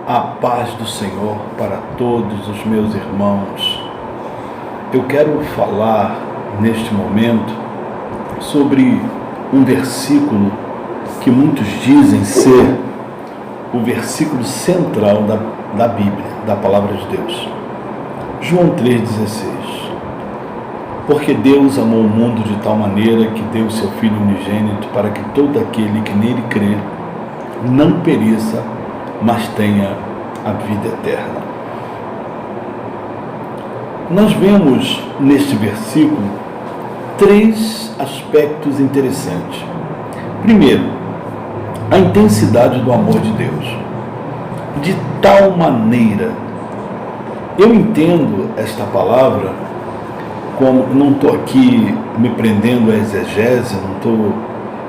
A paz do Senhor para todos os meus irmãos. Eu quero falar neste momento sobre um versículo que muitos dizem ser o versículo central da Bíblia, da Palavra de Deus. João 3,16. Porque Deus amou o mundo de tal maneira que deu o seu Filho unigênito para que todo aquele que nele crê não pereça, mas tenha a vida eterna. Nós vemos neste versículo três aspectos interessantes. Primeiro, a intensidade do amor de Deus. De tal maneira, eu entendo esta palavra como, não estou aqui me prendendo à exegese,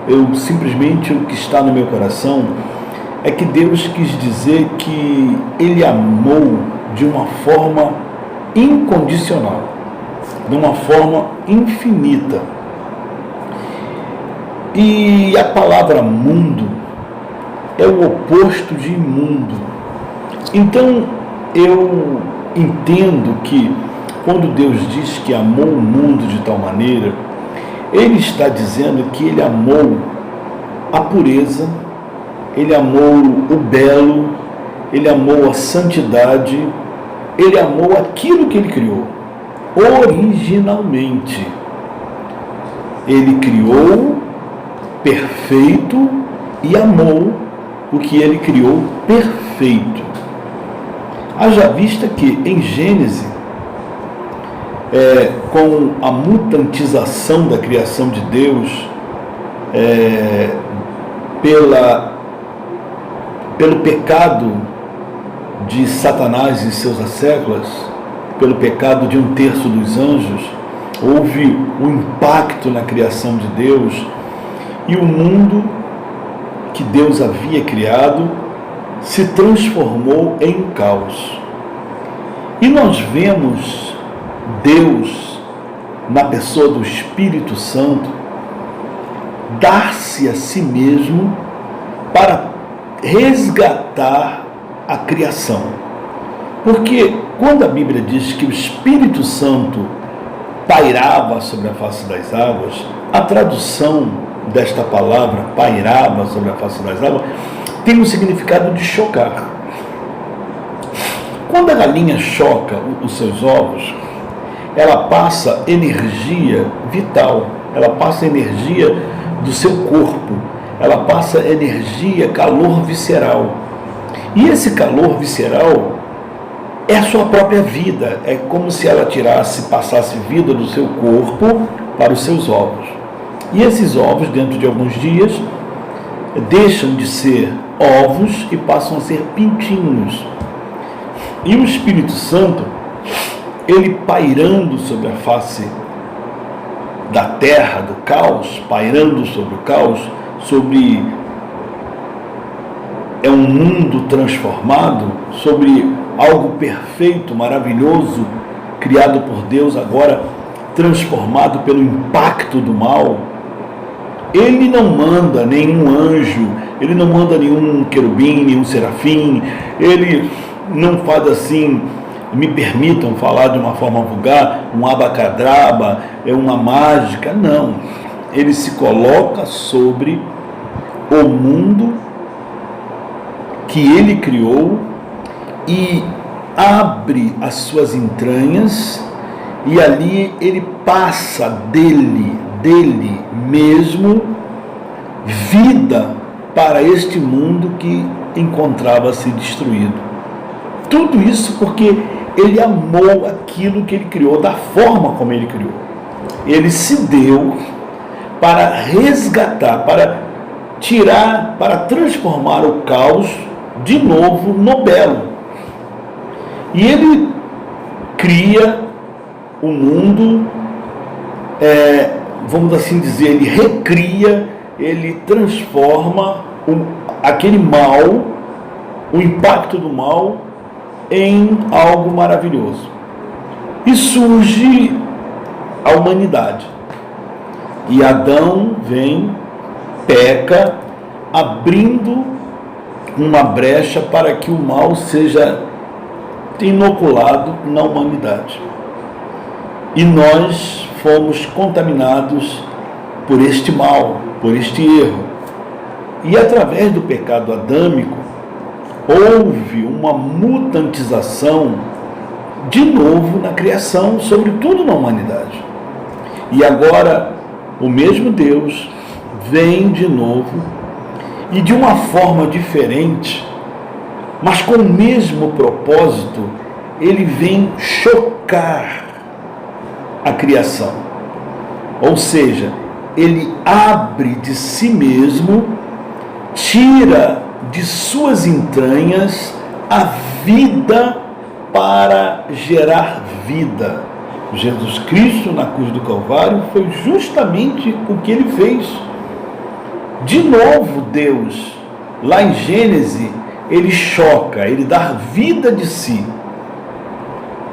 eu simplesmente, o que está no meu coração é que Deus quis dizer que Ele amou de uma forma incondicional, de uma forma infinita. E a palavra mundo é o oposto de imundo. Então, eu entendo que quando Deus diz que amou o mundo de tal maneira, Ele está dizendo que Ele amou a pureza, Ele amou o belo, Ele amou a santidade, Ele amou aquilo que Ele criou, originalmente. Ele criou perfeito e amou o que Ele criou perfeito. Haja vista que em Gênesis, com a mutantização da criação de Deus, pelo pecado de Satanás e seus asseclas, pelo pecado de 1/3 dos anjos, houve um impacto na criação de Deus, e o mundo que Deus havia criado se transformou em caos. E nós vemos Deus, na pessoa do Espírito Santo, dar-se a si mesmo para resgatar a criação. Porque quando a Bíblia diz que o Espírito Santo pairava sobre a face das águas, a tradução desta palavra, pairava sobre a face das águas, tem um significado de chocar. Quando a galinha choca os seus ovos, ela passa energia vital, ela passa energia do seu corpo, ela passa energia, calor visceral. E esse calor visceral é a sua própria vida, é como se ela passasse vida do seu corpo para os seus ovos. E esses ovos, dentro de alguns dias, deixam de ser ovos e passam a ser pintinhos. E o Espírito Santo, ele pairando sobre a face da terra, do caos, pairando sobre o caos, sobre um mundo transformado, sobre algo perfeito, maravilhoso, criado por Deus, agora transformado pelo impacto do mal. Ele não manda nenhum anjo, ele não manda nenhum querubim, nenhum serafim, ele não faz assim, me permitam falar de uma forma vulgar, um abacadraba, uma mágica, não. Ele se coloca sobre o mundo que ele criou e abre as suas entranhas, e ali ele passa dele mesmo vida para este mundo que encontrava-se destruído. Tudo isso porque ele amou aquilo que ele criou, da forma como ele criou. Ele se deu para resgatar, para tirar, para transformar o caos de novo no belo. E ele cria o mundo, vamos assim dizer, ele recria, ele transforma aquele mal, o impacto do mal, em algo maravilhoso. E surge a humanidade. E Adão vem, peca, abrindo uma brecha para que o mal seja inoculado na humanidade. E nós fomos contaminados por este mal, por este erro. E através do pecado adâmico, houve uma mutantização de novo na criação, sobretudo na humanidade. E agora, o mesmo Deus vem de novo e de uma forma diferente, mas com o mesmo propósito, ele vem chocar a criação. Ou seja, ele abre de si mesmo, tira de suas entranhas a vida para gerar vida. Jesus Cristo na cruz do Calvário foi justamente o que ele fez. De novo Deus, lá em Gênesis, ele choca, ele dá vida de si.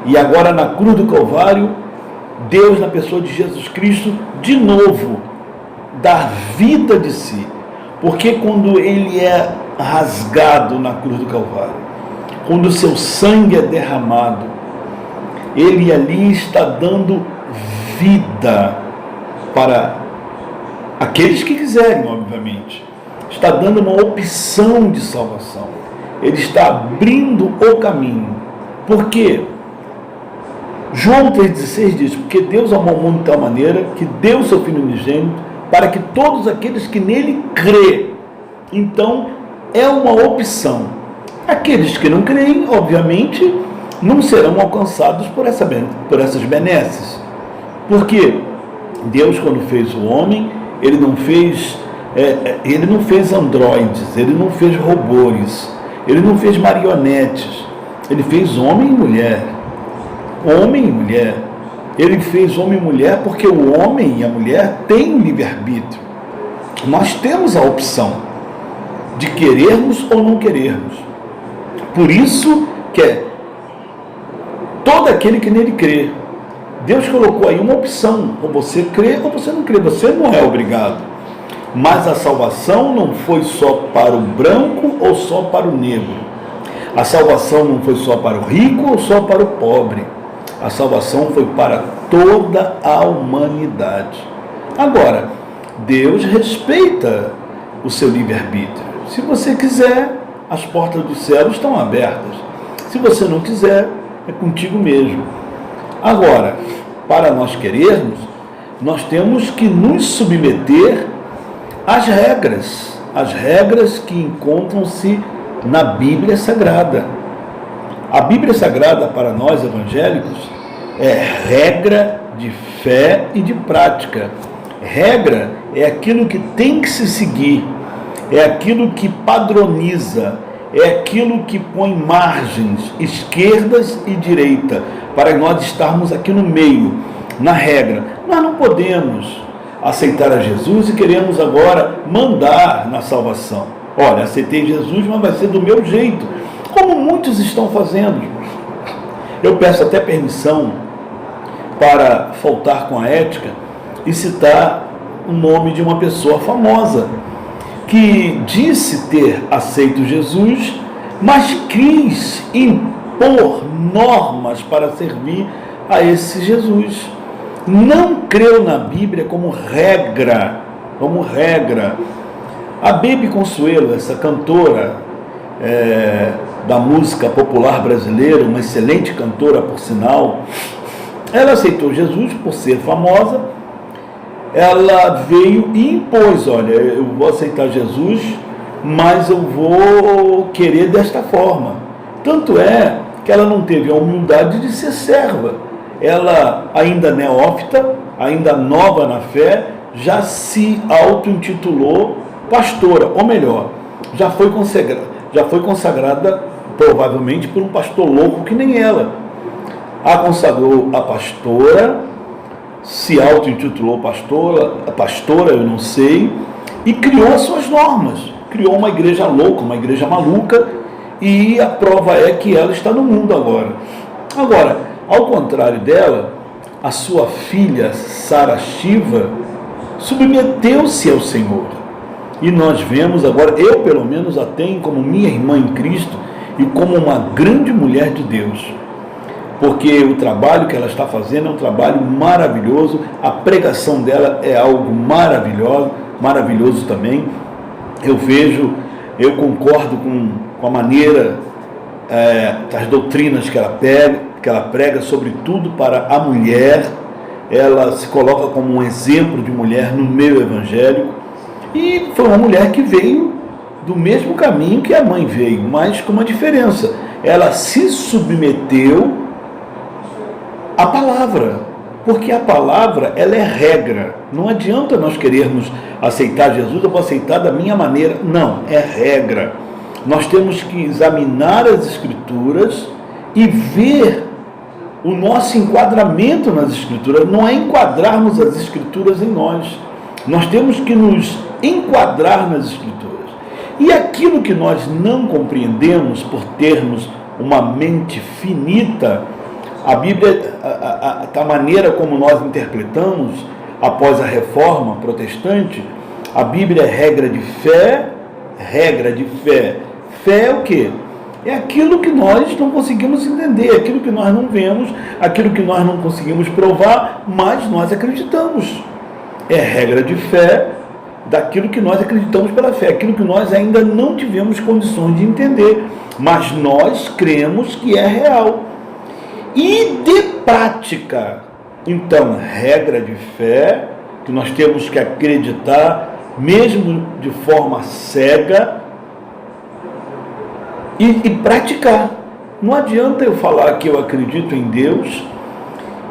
E agora na cruz do Calvário, Deus na pessoa de Jesus Cristo, de novo, dá vida de si. Porque quando ele é rasgado na cruz do Calvário, quando o seu sangue é derramado, ele ali está dando vida para aqueles que quiserem, obviamente. Está dando uma opção de salvação. Ele está abrindo o caminho. Por quê? João 3,16 diz: porque Deus amou o mundo de tal maneira que deu o seu Filho unigênito para que todos aqueles que nele crê. Então, é uma opção. Aqueles que não creem, obviamente, não serão alcançados por essas benesses. Porque Deus, quando fez o homem, ele não fez androides, ele não fez robôs, ele não fez marionetes, ele fez homem e mulher. Homem e mulher. Ele fez homem e mulher porque o homem e a mulher têm livre-arbítrio. Nós temos a opção de querermos ou não querermos. Por isso que é todo aquele que nele crê. Deus colocou aí uma opção, ou você crê ou você não crê, você não é obrigado. Mas a salvação não foi só para o branco ou só para o negro. A salvação não foi só para o rico ou só para o pobre. A salvação foi para toda a humanidade. Agora, Deus respeita o seu livre-arbítrio. Se você quiser, as portas do céu estão abertas. Se você não quiser, é contigo mesmo. Agora, para nós querermos, nós temos que nos submeter às regras que encontram-se na Bíblia Sagrada. A Bíblia Sagrada, para nós evangélicos, é regra de fé e de prática. Regra é aquilo que tem que se seguir, é aquilo que padroniza, é aquilo que põe margens, esquerdas e direita, para nós estarmos aqui no meio, na regra. Nós não podemos aceitar a Jesus e queremos agora mandar na salvação. Olha, aceitei Jesus, mas vai ser do meu jeito, como muitos estão fazendo. Eu peço até permissão para faltar com a ética e citar o nome de uma pessoa famosa que disse ter aceito Jesus, mas quis impor normas para servir a esse Jesus. Não creu na Bíblia como regra. A Baby Consuelo, essa cantora da música popular brasileira, uma excelente cantora, por sinal, ela aceitou Jesus por ser famosa. Ela veio e impôs: olha, eu vou aceitar Jesus, mas eu vou querer desta forma. Tanto é que ela não teve a humildade de ser serva. Ela, ainda neófita, ainda nova na fé, já se auto-intitulou pastora, ou melhor, já foi consagrada provavelmente por um pastor louco que nem ela. A consagrou a pastora, se auto-intitulou pastora, eu não sei, e criou as suas normas, criou uma igreja louca, uma igreja maluca, e a prova é que ela está no mundo agora. Agora, ao contrário dela, a sua filha Sara Shiva submeteu-se ao Senhor. E nós vemos agora, eu pelo menos a tenho como minha irmã em Cristo e como uma grande mulher de Deus. Porque o trabalho que ela está fazendo é um trabalho maravilhoso, a pregação dela é algo maravilhoso também. Eu concordo com a maneira das doutrinas que ela prega, sobretudo para a mulher. Ela se coloca como um exemplo de mulher no meio evangélico, e foi uma mulher que veio do mesmo caminho que a mãe veio, mas com uma diferença: ela se submeteu à palavra, porque a palavra, ela é regra. Não adianta nós querermos aceitar Jesus, eu vou aceitar da minha maneira. Não, é regra. Nós temos que examinar as Escrituras e ver o nosso enquadramento nas Escrituras. Não é enquadrarmos as Escrituras em nós. Nós temos que nos enquadrar nas Escrituras. E aquilo que nós não compreendemos por termos uma mente finita, a Bíblia, a maneira como nós interpretamos após a Reforma Protestante, a Bíblia é regra de fé. Fé é o quê? É aquilo que nós não conseguimos entender, aquilo que nós não vemos, aquilo que nós não conseguimos provar, mas nós acreditamos. É regra de fé daquilo que nós acreditamos pela fé, aquilo que nós ainda não tivemos condições de entender, mas nós cremos que é real. E de prática, então, regra de fé, que nós temos que acreditar, mesmo de forma cega, e praticar. Não adianta eu falar que eu acredito em Deus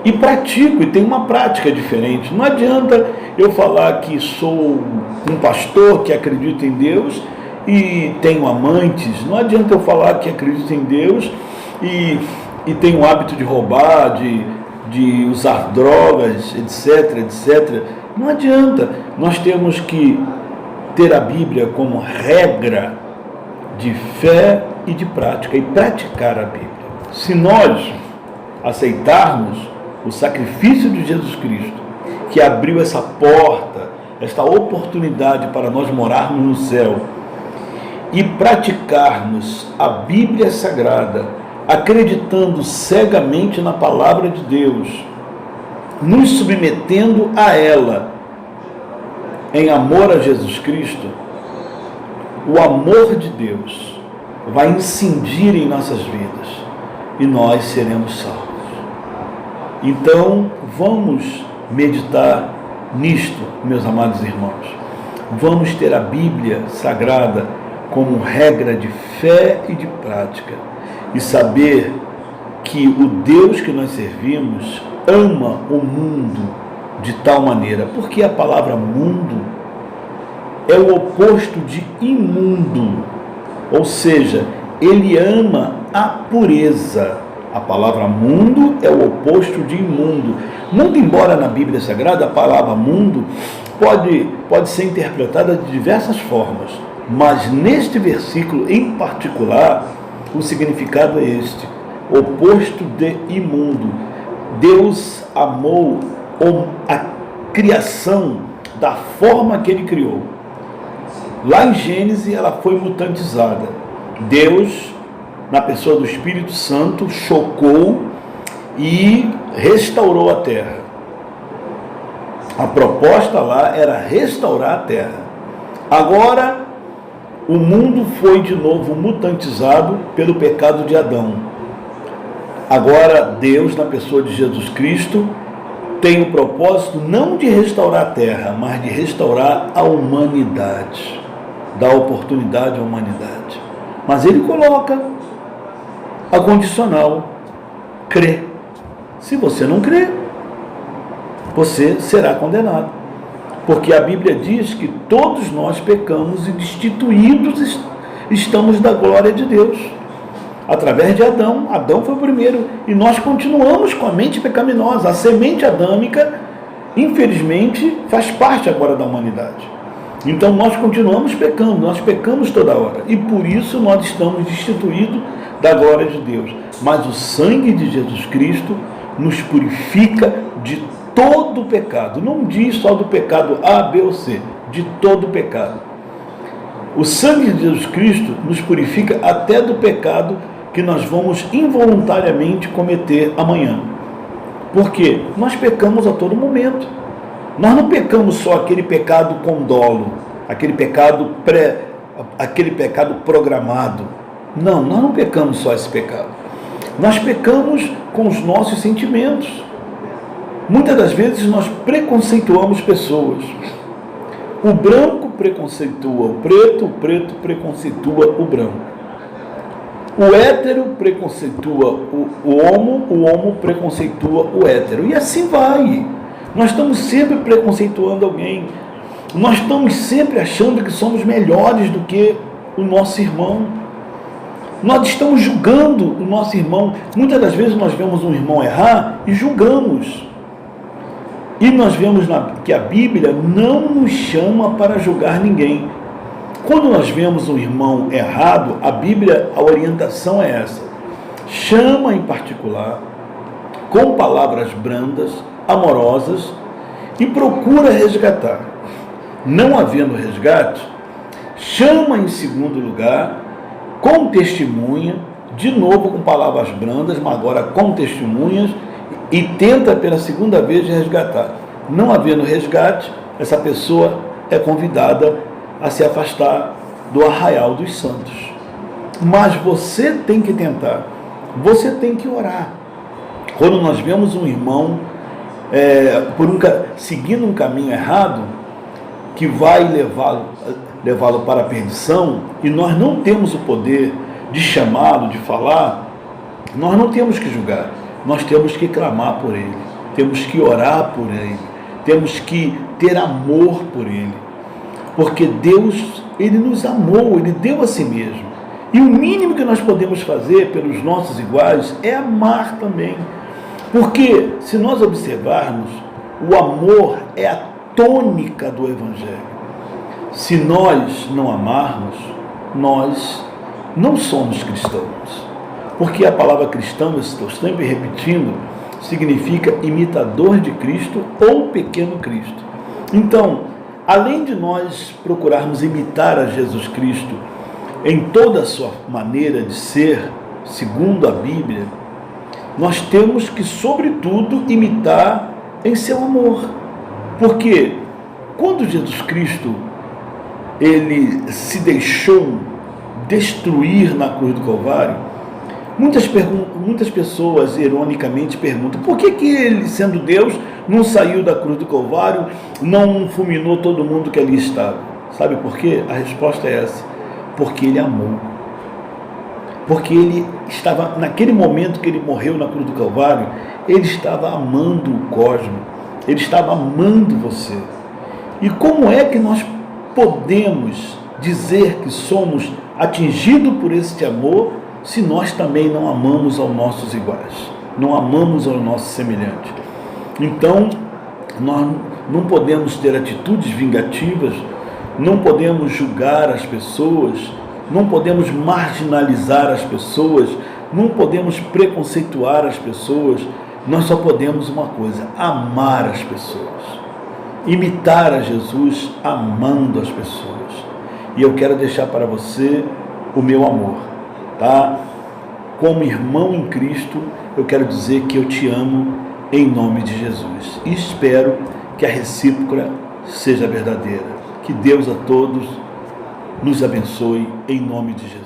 e pratico, e tenho uma prática diferente. Não adianta eu falar que sou um pastor que acredita em Deus e tenho amantes. Não adianta eu falar que acredito em Deus e tenho o hábito de roubar, de usar drogas, etc. Não adianta. Nós temos que ter a Bíblia como regra de fé e de prática, e praticar a Bíblia. Se nós aceitarmos o sacrifício de Jesus Cristo, que abriu essa porta, esta oportunidade para nós morarmos no céu, e praticarmos a Bíblia Sagrada, acreditando cegamente na palavra de Deus, nos submetendo a ela, em amor a Jesus Cristo, o amor de Deus vai incidir em nossas vidas e nós seremos salvos. Então, vamos meditar nisto, meus amados irmãos. Vamos ter a Bíblia Sagrada como regra de fé e de prática e saber que o Deus que nós servimos ama o mundo de tal maneira, porque a palavra mundo é o oposto de imundo, ou seja, ele ama a pureza. A palavra mundo é o oposto de imundo. Muito embora na Bíblia Sagrada a palavra mundo pode ser interpretada de diversas formas, mas neste versículo em particular, o significado é este: oposto de imundo. Deus amou a criação da forma que Ele criou. Lá em Gênesis ela foi mutantizada. Deus, na pessoa do Espírito Santo, chocou e restaurou a terra. A proposta lá era restaurar a terra. Agora, o mundo foi de novo mutantizado pelo pecado de Adão. Agora, Deus, na pessoa de Jesus Cristo, tem o propósito não de restaurar a terra, mas de restaurar a humanidade, dar oportunidade à humanidade. Mas Ele coloca a condicional: crê. Se você não crê, você será condenado. Porque a Bíblia diz que todos nós pecamos e destituídos estamos da glória de Deus. Através de Adão. Adão foi o primeiro. E nós continuamos com a mente pecaminosa. A semente adâmica, infelizmente, faz parte agora da humanidade. Então nós continuamos pecando. Nós pecamos toda hora. E por isso nós estamos destituídos da glória de Deus. Mas o sangue de Jesus Cristo nos purifica de todo o pecado. Não diz só do pecado A, B ou C. De todo o pecado. O sangue de Jesus Cristo nos purifica até do pecado que nós vamos involuntariamente cometer amanhã. Por quê? Nós pecamos a todo momento. Nós não pecamos só aquele pecado com dolo, aquele pecado programado. Não, nós não pecamos só esse pecado. Nós pecamos com os nossos sentimentos. Muitas das vezes nós preconceituamos pessoas. O branco preconceitua o preto preconceitua o branco. O hétero preconceitua o homo preconceitua o hétero. E assim vai. Nós estamos sempre preconceituando alguém. Nós estamos sempre achando que somos melhores do que o nosso irmão. Nós estamos julgando o nosso irmão. Muitas das vezes nós vemos um irmão errar e julgamos. E nós vemos que a Bíblia não nos chama para julgar ninguém. Quando nós vemos um irmão errado, a Bíblia, a orientação é essa. Chama em particular, com palavras brandas, amorosas, e procura resgatar. Não havendo resgate, chama em segundo lugar, com testemunha, de novo com palavras brandas, mas agora com testemunhas, e tenta pela segunda vez resgatar. Não havendo resgate, essa pessoa é convidada a se afastar do arraial dos santos. Mas você tem que tentar, você tem que orar. Quando nós vemos um irmão seguindo um caminho errado, que vai levá-lo para a perdição, e nós não temos o poder de chamá-lo, de falar, nós não temos que julgar, nós temos que clamar por ele, temos que orar por ele, temos que ter amor por ele, porque Deus, ele nos amou, ele deu a si mesmo, e o mínimo que nós podemos fazer pelos nossos iguais é amar também, porque se nós observarmos, o amor é a tônica do Evangelho. Se nós não amarmos, nós não somos cristãos. Porque a palavra cristão, eu estou sempre repetindo, significa imitador de Cristo ou pequeno Cristo. Então, além de nós procurarmos imitar a Jesus Cristo em toda a sua maneira de ser, segundo a Bíblia, nós temos que, sobretudo, imitar em seu amor. Porque quando Jesus Cristo ele se deixou destruir na cruz do Calvário, muitas pessoas ironicamente perguntam: por que ele, sendo Deus, não saiu da cruz do Calvário, não fulminou todo mundo que ali estava? Sabe por quê? A resposta é essa: porque ele amou. Porque ele estava, naquele momento que ele morreu na cruz do Calvário, ele estava amando o cosmos, ele estava amando você. E como é que nós podemos dizer que somos atingidos por este amor se nós também não amamos aos nossos iguais, não amamos ao nosso semelhante? Então, nós não podemos ter atitudes vingativas, não podemos julgar as pessoas, não podemos marginalizar as pessoas, não podemos preconceituar as pessoas. Nós só podemos uma coisa: amar as pessoas, imitar a Jesus amando as pessoas. E eu quero deixar para você o meu amor, tá? Como irmão em Cristo, eu quero dizer que eu te amo em nome de Jesus. E espero que a recíproca seja verdadeira. Que Deus a todos nos abençoe em nome de Jesus.